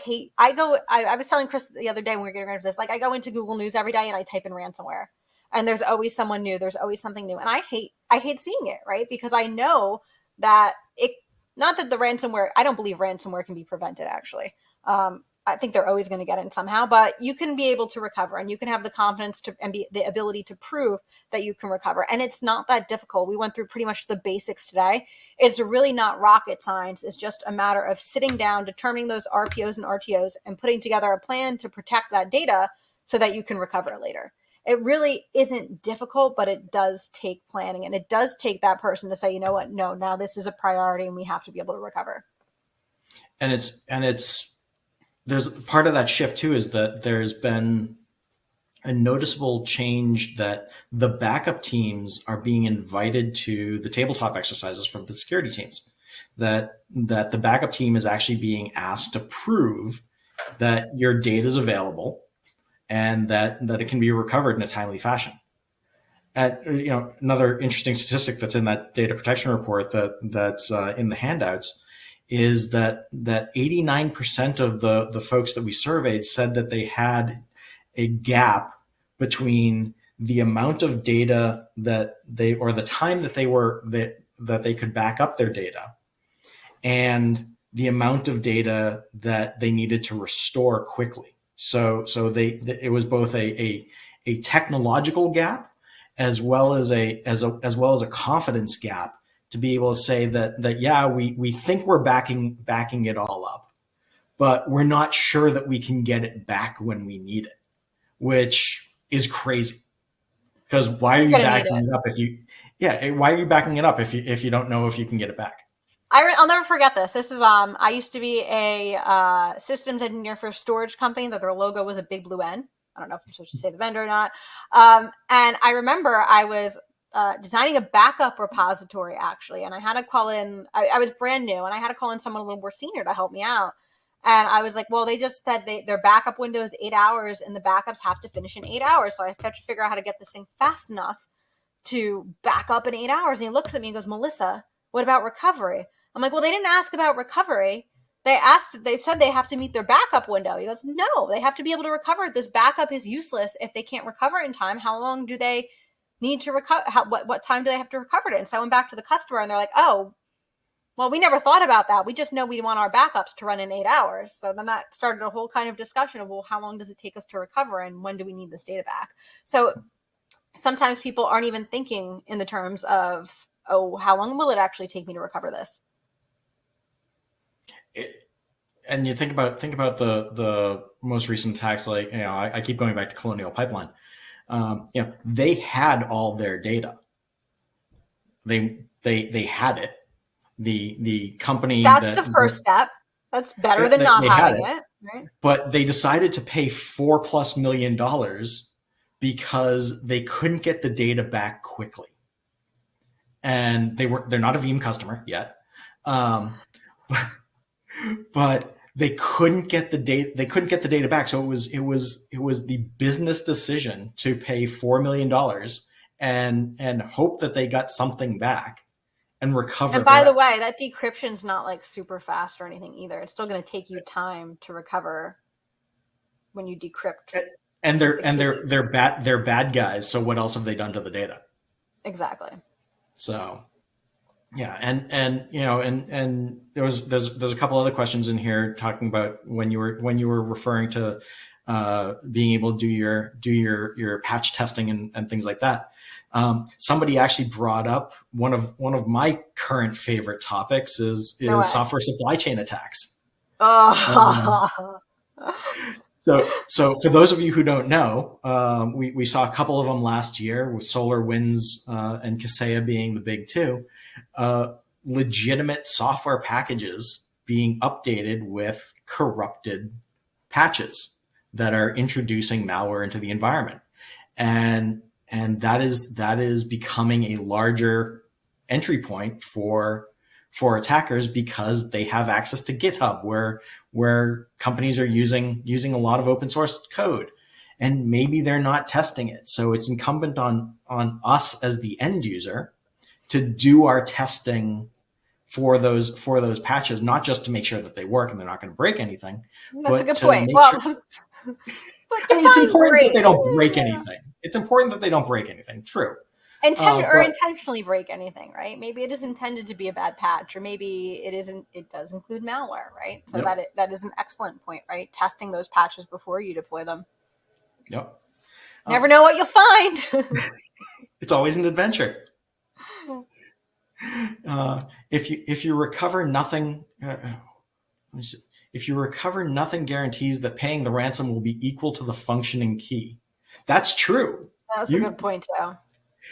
was telling Chris the other day when we were getting ready for this, like I go into Google News every day and I type in ransomware. and there's always someone new. There's always something new. And I hate seeing it, right? Because I know that not that the ransomware, I don't believe ransomware can be prevented, actually. I think they're always going to get in somehow, but you can be able to recover, and you can have the confidence and the ability to prove that you can recover. And it's not that difficult. We went through pretty much the basics today. It's really not rocket science. It's just a matter of sitting down, determining those RPOs and RTOs, and putting together a plan to protect that data so that you can recover it later. It really isn't difficult, but it does take planning, and it does take that person to say, you know what, no, now this is a priority and we have to be able to recover. And there's part of that shift too, is that there's been a noticeable change that the backup teams are being invited to the tabletop exercises from the security teams, that the backup team is actually being asked to prove that your data is available and that it can be recovered in a timely fashion. Another interesting statistic that's in that data protection report that's in the handouts is that 89% of the folks that we surveyed said that they had a gap between the amount of data that or the time that they could back up their data and the amount of data that they needed to restore quickly. So it was both a technological gap as well as a confidence gap, to be able to say that yeah, we think we're backing it all up, but we're not sure that we can get it back when we need it, which is crazy. Because why are you backing it up why are you backing it up if you don't know if you can get it back? I'll never forget this. This is I used to be a systems engineer for a storage company that their logo was a big blue N. I don't know if I'm supposed to say the vendor or not. And I remember I was designing a backup repository, actually, and I had to call in, I was brand new, and I had to call in someone a little more senior to help me out. And I was like, well, they just said their backup window is 8 hours, and the backups have to finish in 8 hours. So I have to figure out how to get this thing fast enough to back up in 8 hours. And he looks at me and goes, Melissa, what about recovery? I'm like, well, they didn't ask about recovery. They said they have to meet their backup window. He goes, no, they have to be able to recover. This backup is useless if they can't recover in time. How long do they need to recover? What time do they have to recover it? And so I went back to the customer, and they're like, oh, well, we never thought about that. We just know we want our backups to run in 8 hours. So then that started a whole kind of discussion of, well, how long does it take us to recover, and when do we need this data back? So sometimes people aren't even thinking in the terms of, oh, how long will it actually take me to recover this? And you think about the most recent attacks, like, I keep going back to Colonial Pipeline. They had all their data. They had it. The company, that's the first step. That's better than not having it, right? But they decided to pay $4+ million because they couldn't get the data back quickly, and they're not a Veeam customer yet, but they couldn't get the data. They couldn't get the data back, so it was the business decision to pay $4 million and hope that they got something back and recover. And by the way, that decryption's not like super fast or anything either. It's still going to take you time to recover when you decrypt. And they're bad guys. So what else have they done to the data? Exactly. So, yeah, and there's a couple other questions in here talking about when you were referring to being able to do your patch testing and things like that. Somebody actually brought up one of my current favorite topics is software supply chain attacks. Oh. So for those of you who don't know, we saw a couple of them last year with SolarWinds and Kaseya being the big two. Legitimate software packages being updated with corrupted patches that are introducing malware into the environment, and that is becoming a larger entry point for attackers because they have access to GitHub, where companies are using a lot of open source code, and maybe they're not testing it. So it's incumbent on us as the end user to do our testing for those patches, not just to make sure that they work and they're not going to break anything. That's a good point. Well, it's important that they don't break anything. It's important that they don't break anything. True. Intentionally break anything, right? Maybe it is intended to be a bad patch, or maybe it isn't. It does include malware, right? So that is an excellent point, right? Testing those patches before you deploy them. Yep. Never know what you'll find. It's always an adventure. If you recover nothing, if you recover nothing guarantees that paying the ransom will be equal to the functioning key. That's true. That's a good point too.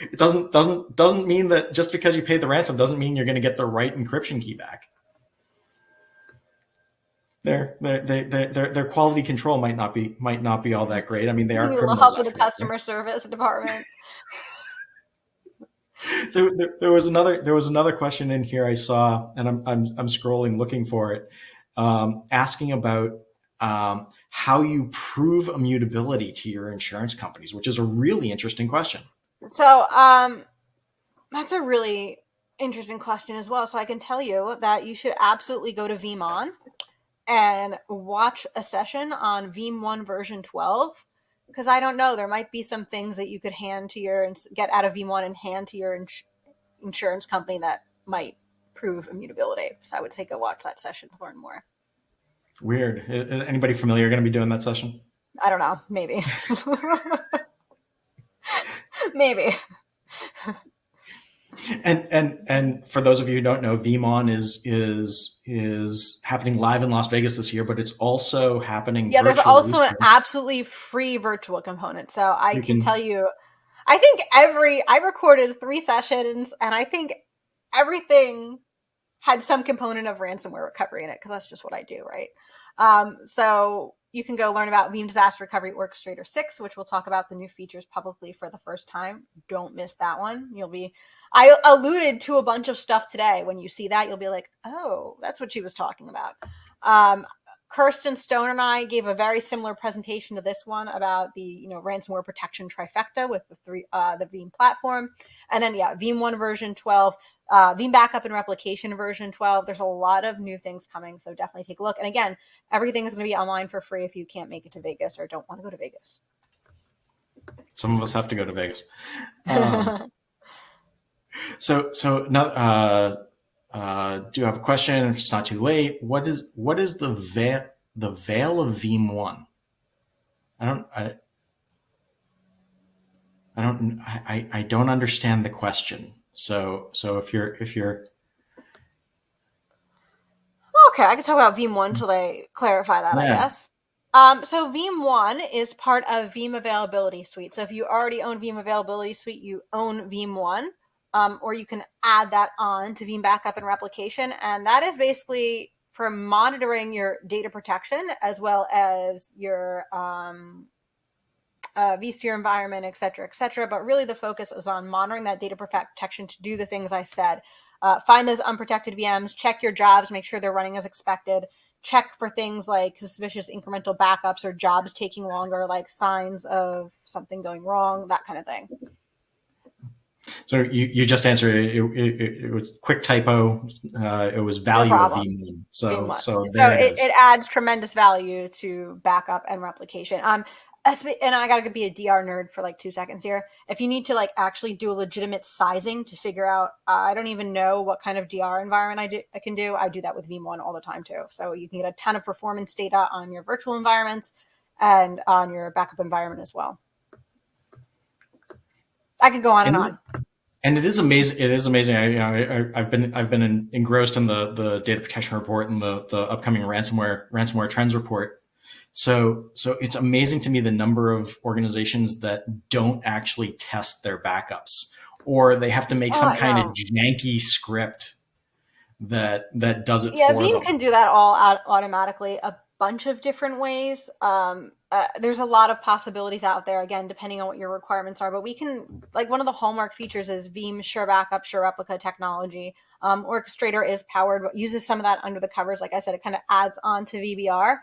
It doesn't mean that just because you paid the ransom doesn't mean you're going to get the right encryption key back. Their quality control might not be all that great. I mean, they are criminals. Help with the customer service department. There was another question in here I saw, and I'm scrolling looking for it, asking about how you prove immutability to your insurance companies, which is a really interesting question. So that's a really interesting question as well. So I can tell you that you should absolutely go to Veeam and watch a session on Veeam 1 version 12, because I don't know, there might be some things that you could get out of Veeam 1 and hand to your insurance company that might prove immutability. So I would take a watch that session to learn more. Weird. Anybody familiar going to be doing that session? I don't know. Maybe. Maybe. And for those of you who don't know, Veeam is happening live in Las Vegas this year, but it's also happening. Yeah, there's also an absolutely free virtual component. So I can tell you, I think I recorded 3 sessions, and I think everything had some component of ransomware recovery in it, because that's just what I do, right? So you can go learn about Veeam Disaster Recovery Orchestrator 6, which we'll talk about the new features publicly for the first time. Don't miss that one. I alluded to a bunch of stuff today. When you see that, you'll be like, oh, that's what she was talking about. Kirsten Stone and I gave a very similar presentation to this one about the ransomware protection trifecta with the Veeam platform. And then, Veeam 1 version 12, Veeam backup and replication version 12. There's a lot of new things coming, so definitely take a look. And again, everything is going to be online for free if you can't make it to Vegas or don't want to go to Vegas. Some of us have to go to Vegas. So now, do you have a question? If it's not too late, what is the veil of Veeam 1? I don't understand the question. So if you're okay, I can talk about Veeam 1 until they clarify that, I guess. So Veeam 1 is part of Veeam Availability Suite. So if you already own Veeam Availability Suite, you own Veeam 1. Or you can add that on to Veeam Backup and Replication. And that is basically for monitoring your data protection as well as your vSphere environment, et cetera, but really the focus is on monitoring that data protection to do the things I said. Find those unprotected VMs, check your jobs, make sure they're running as expected, check for things like suspicious incremental backups or jobs taking longer, like signs of something going wrong, that kind of thing. So you just answered it. It was quick typo. It was value of Veeam. So it adds tremendous value to backup and replication. And I got to be a DR nerd for like 2 seconds here. If you need to like actually do a legitimate sizing to figure out, I don't even know what kind of DR environment I can do. I do that with Veeam 1 all the time too. So you can get a ton of performance data on your virtual environments and on your backup environment as well. I could go on and on. And it is amazing. It is amazing. I've been engrossed in the data protection report and the upcoming ransomware trends report. So it's amazing to me the number of organizations that don't actually test their backups, or they have to make some kind of janky script that does it for them. Yeah, Veeam can do that all automatically a bunch of different ways. There's a lot of possibilities out there, again, depending on what your requirements are. But we can, like, one of the hallmark features is Veeam Sure Backup, Sure Replica technology. Orchestrator is powered, but uses some of that under the covers. Like I said, it kind of adds on to VBR.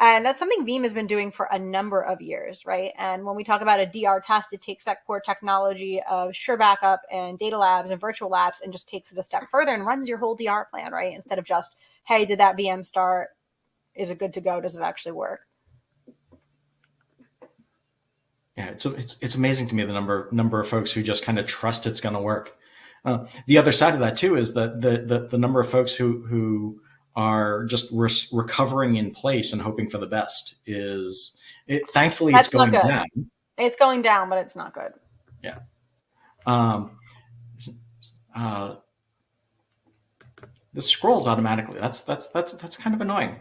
And that's something Veeam has been doing for a number of years, right? And when we talk about a DR test, it takes that core technology of Sure Backup and data labs and virtual labs and just takes it a step further and runs your whole DR plan, right? Instead of just, hey, did that VM start? Is it good to go? Does it actually work? Yeah, it's amazing to me the number of folks who just kind of trust it's going to work. The other side of that too is that the number of folks who are just recovering in place and hoping for the best is thankfully That's it's going not good. down. It's going down, but it's not good. Yeah. This scrolls automatically. That's kind of annoying.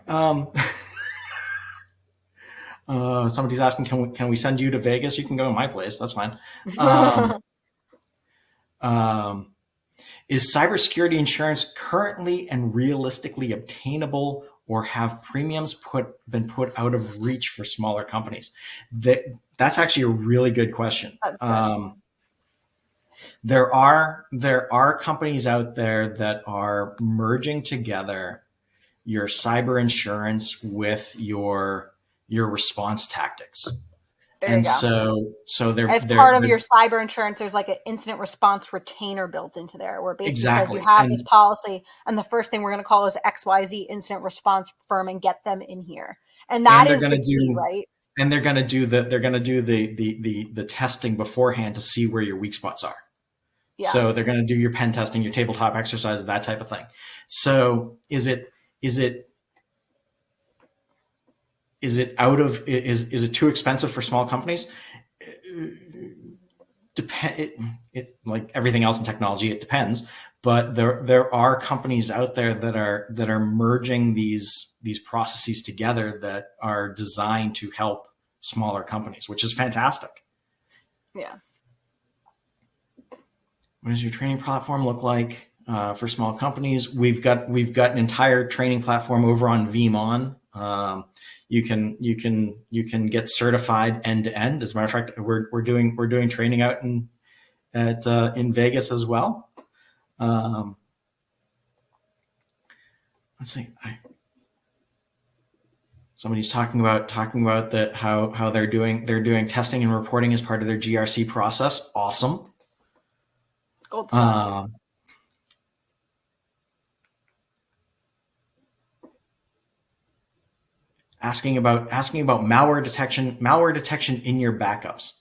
Somebody's asking, can we send you to Vegas? You can go to my place. That's fine. Is cybersecurity insurance currently and realistically obtainable, or have premiums been put out of reach for smaller companies? That's actually a really good question. That's good. There are companies out there that are merging together your cyber insurance with your response tactics. There you go. So they're part of your cyber insurance, there's like an incident response retainer built into there where basically says you have this policy and the first thing we're going to call is XYZ incident response firm and get them in here. And that is the key, right? And they're going to do the testing beforehand to see where your weak spots are. Yeah. So they're going to do your pen testing, your tabletop exercises, that type of thing. So is it too expensive for small companies? It like everything else in technology, it depends. But there are companies out there that are merging these processes together that are designed to help smaller companies, which is fantastic. Yeah. What does your training platform look like for small companies? We've got an entire training platform over on Veeam. You can get certified end to end. As a matter of fact, we're doing training out in Vegas as well. Let's see. Somebody's talking about that how they're doing testing and reporting as part of their GRC process. Awesome. Gold stuff. Asking about malware detection in your backups.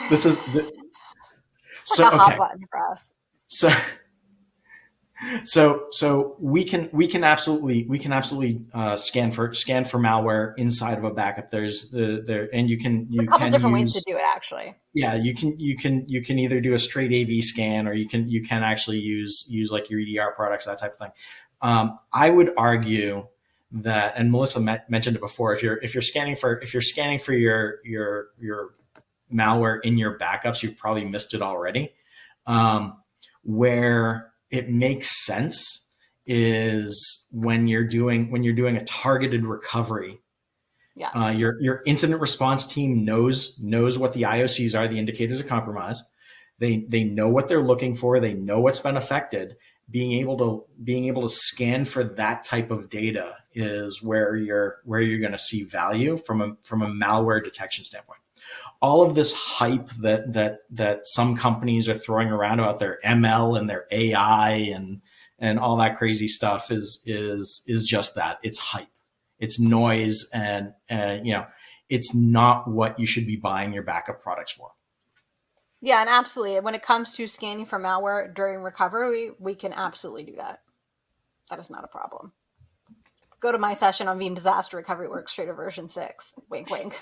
This is so okay. Hot button for us. So we can absolutely scan for malware inside of a backup. There's and you can different ways to do it actually. Yeah, you can either do a straight AV scan, or you can actually use like your EDR products, that type of thing. I would argue that, and Melissa mentioned it before, if you're scanning for your malware in your backups, you've probably missed it already. Where it makes sense is when you're doing a targeted recovery. Yeah. Your incident response team knows what the IOCs are, the indicators of compromise. They know what they're looking for. They know what's been affected. Being able to scan for that type of data is where you're going to see value from a malware detection standpoint. All of this hype that some companies are throwing around about their ML and their AI and all that crazy stuff is just that. It's hype. It's noise, and it's not what you should be buying your backup products for. Yeah, and absolutely. When it comes to scanning for malware during recovery, we can absolutely do that. That is not a problem. Go to my session on Veeam Disaster Recovery Orchestration version 6. Wink, wink.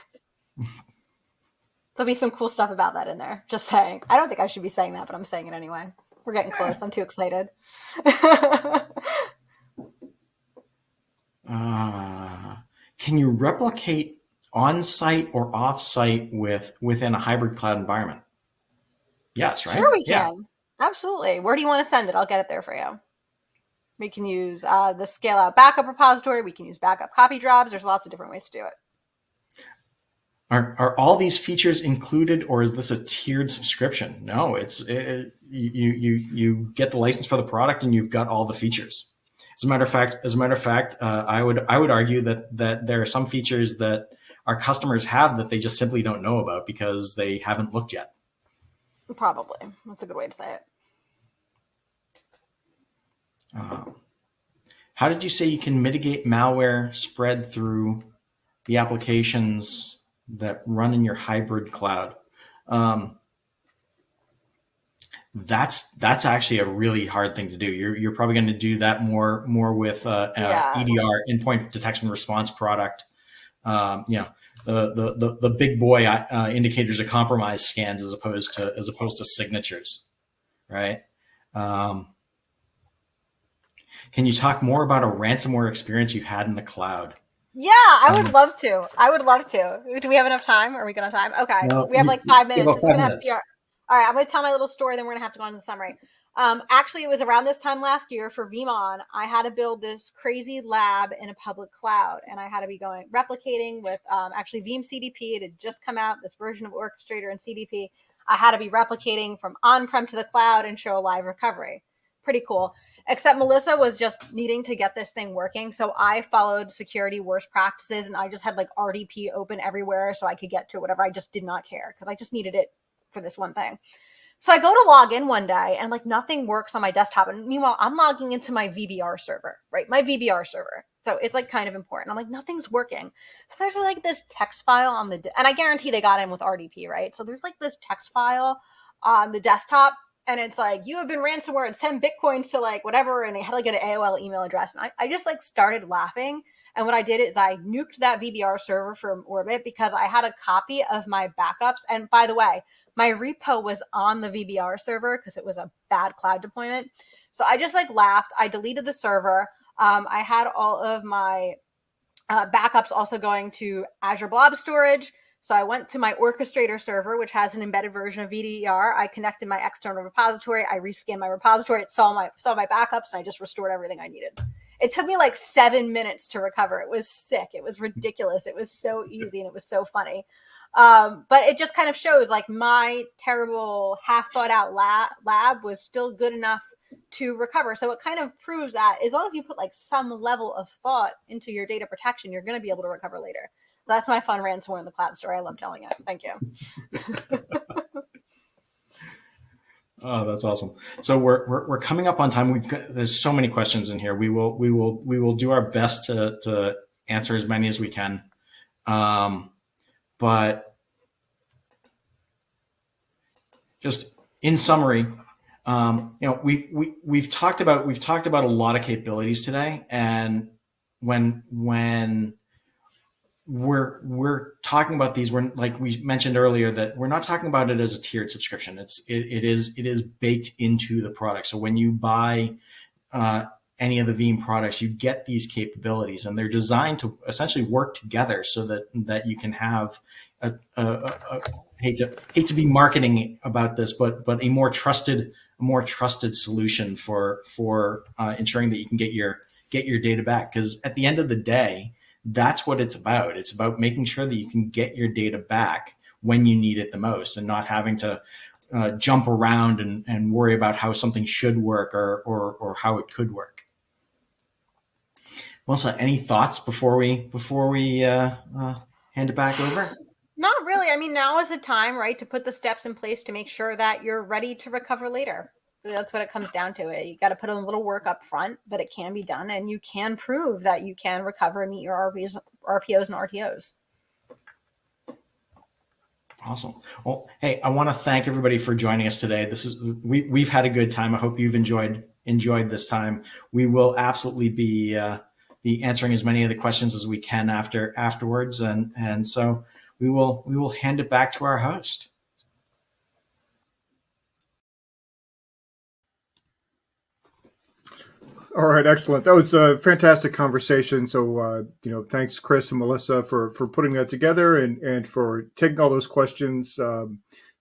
There'll be some cool stuff about that in there. Just saying. I don't think I should be saying that, but I'm saying it anyway. We're getting close. I'm too excited. Can you replicate on-site or off-site within a hybrid cloud environment? Yes, right? Sure we can. Yeah. Absolutely. Where do you want to send it? I'll get it there for you. We can use the scale-out backup repository. We can use backup copy jobs. There's lots of different ways to do it. Are all these features included, or is this a tiered subscription? No, you get the license for the product and you've got all the features. As a matter of fact, I would argue that there are some features that our customers have that they just simply don't know about because they haven't looked yet. Probably. That's a good way to say it. How did you say you can mitigate malware spread through the applications run in your hybrid cloud. That's actually a really hard thing to do. You're probably going to do that more with EDR, endpoint detection response product. The big boy indicators of compromise scans as opposed to signatures, right? Can you talk more about a ransomware experience you had in the cloud? Yeah, I would love to. Do we have enough time? Are we going to have time? Okay, we have like 5 minutes. It's going to have to be all right, I'm going to tell my little story, then we're going to have to go on to the summary. Actually, it was around this time last year for Veeam. I had to build this crazy lab in a public cloud, and I had to be replicating with actually Veeam CDP. It had just come out, this version of Orchestrator and CDP. I had to be replicating from on-prem to the cloud and show a live recovery. Pretty cool. Except Melissa was just needing to get this thing working. So I followed security worst practices, and I just had like RDP open everywhere so I could get to whatever. I just did not care because I just needed it for this one thing. So I go to log in one day and like nothing works on my desktop. And meanwhile, I'm logging into my VBR server, right? My VBR server. So it's like kind of important. I'm like, nothing's working. So there's like this text file on and I guarantee they got in with RDP, right? So there's like this text file on the desktop, and it's like, you have been ransomware and send Bitcoins to like whatever. And it had like an AOL email address. And I just like started laughing. And what I did is I nuked that VBR server from Orbit because I had a copy of my backups. And by the way, my repo was on the VBR server because it was a bad cloud deployment. So I just like laughed. I deleted the server. I had all of my backups also going to Azure Blob Storage. So I went to my Orchestrator server, which has an embedded version of VDR. I connected my external repository. I rescanned my repository. It saw my backups, and I just restored everything I needed. It took me like 7 minutes to recover. It was sick. It was ridiculous. It was so easy, and it was so funny. But it just kind of shows like my terrible half thought out lab was still good enough to recover. So it kind of proves that as long as you put like some level of thought into your data protection, you're going to be able to recover later. That's my fun ransomware in the cloud story. I love telling it. Thank you. Oh, that's awesome. So we're coming up on time. There's so many questions in here. We will do our best to answer as many as we can. But just in summary, we've talked about a lot of capabilities today, and when we're talking about these, we're like we mentioned earlier that we're not talking about it as a tiered subscription. It is baked into the product. So when you buy any of the Veeam products, you get these capabilities, and they're designed to essentially work together so that you can have hate to be marketing about this, but a more trusted solution for ensuring that you can get your data back. Because at the end of the day, that's what it's about. It's about making sure that you can get your data back when you need it the most, and not having to jump around and worry about how something should work or how it could work. Melissa, any thoughts before we hand it back over? Not really. I mean, now is the time, right, to put the steps in place to make sure that you're ready to recover later. That's what it comes down to. You got to put in a little work up front, but it can be done, and you can prove that you can recover and meet your RPOs and RTOs. Awesome. Well, hey, I want to thank everybody for joining us today. We've had a good time. I hope you've enjoyed this time. We will absolutely be answering as many of the questions as we can afterwards, and so we will hand it back to our host. All right, excellent. That was a fantastic conversation. So, thanks, Chris and Melissa, for putting that together and for taking all those questions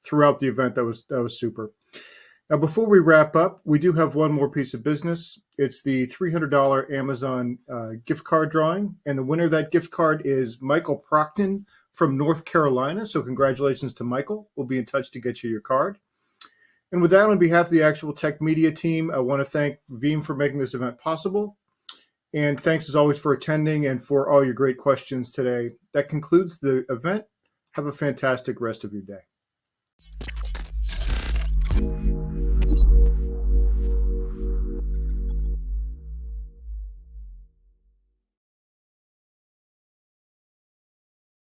throughout the event. That was super. Now, before we wrap up, we do have one more piece of business. It's the $300 Amazon gift card drawing, and the winner of that gift card is Michael Procton from North Carolina. So, congratulations to Michael. We'll be in touch to get you your card. And with that, on behalf of the Actual Tech Media team, I want to thank Veeam for making this event possible. And thanks, as always, for attending and for all your great questions today. That concludes the event. Have a fantastic rest of your day.